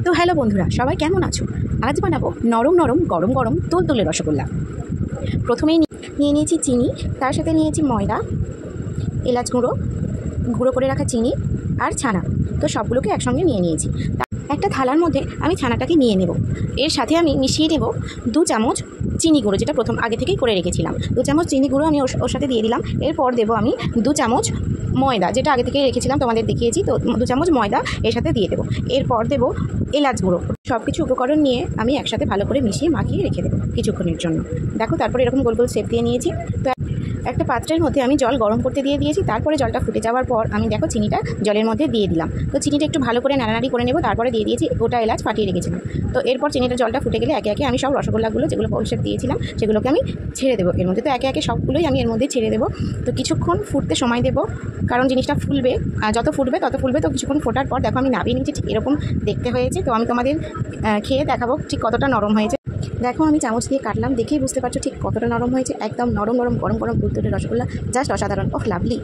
তো হ্যালো বন্ধুরা, সবাই কেমন আছো? আজ বানাবো নরম নরম গরম গরম তুলতুলে রসগোল্লা। প্রথমেই নিয়ে নিয়েছি চিনি, তার সাথে নিয়েছি ময়দা, এলাচ গুঁড়ো, গুঁড়ো করে রাখা চিনি আর ছানা। তো সবগুলোকে একসঙ্গে নিয়ে নিয়েছি। একটা থালার মধ্যে আমি ছানাটাকে নিয়ে নেব। এর সাথে আমি মিশিয়ে নেব 2 চামচ চিনি গুঁড়ো, যেটা প্রথম আগে থেকেই করে রেখেছিলাম। 2 চামচ চিনি গুঁড়ো আমি ওর সাথে দিয়ে দিলাম। এরপর দেবো আমি 2 চামচ ময়দা, যেটা আগে থেকে রেখেছিলাম, তোমাদের দেখিয়েছি। তো 2 চামচ ময়দা এর সাথে দিয়ে দেবো। এরপর দেবো এলাচ গুঁড়ো। সব কিছু উপকরণ নিয়ে আমি একসাথে ভালো করে মিশিয়ে মাখিয়ে রেখে দেবো কিছুক্ষণের জন্য। দেখো, তারপরে এরকম গোল গোল শেপ দিয়ে নিয়েছি। তো একটা পাত্রের মধ্যে আমি জল গরম করতে দিয়ে দিয়েছি। তারপরে জলটা ফুটে যাওয়ার পর আমি দেখো চিনিটা জলের মধ্যে দিয়ে দিলাম। তো চিনিটা একটু ভালো করে নাড়ানাড়ি করে নেব। তারপরে দিয়ে দিয়েছি গোটা এলাচ ফাটিয়ে রেখেছিলাম। তো এরপর চিনিটা জলটা ফুটে গেলে একে একে আমি সব রসগোল্লাগুলো যেগুলো গোল শেপ দিয়েছিলাম সেগুলোকে আমি ছেড়ে দেবো এর মধ্যে। তো একে একে সবগুলোই আমি এর মধ্যে ছেড়ে দেবো। তো কিছুক্ষণ ফুটতে সময় দেবো, কারণ জিনিসটা ফুলবে। যত ফুটবে তত ফুলবে। তো কিছুক্ষণ ফোটার পর দেখো আমি নামিয়ে নিচ্ছি। ঠিক এরকম দেখতে হয়েছে। তো আমি তোমাদের খেয়ে দেখাবো ঠিক কতটা নরম হয়েছে। দেখো, আমি চামচ দিয়ে কাটলাম, দেখেই বুঝতে পারছো ঠিক কতটা নরম হয়েছে। একদম নরম নরম গরম গরম তুলতুলে রসগোল্লা, জাস্ট অসাধারণ। ওহ লাভলি।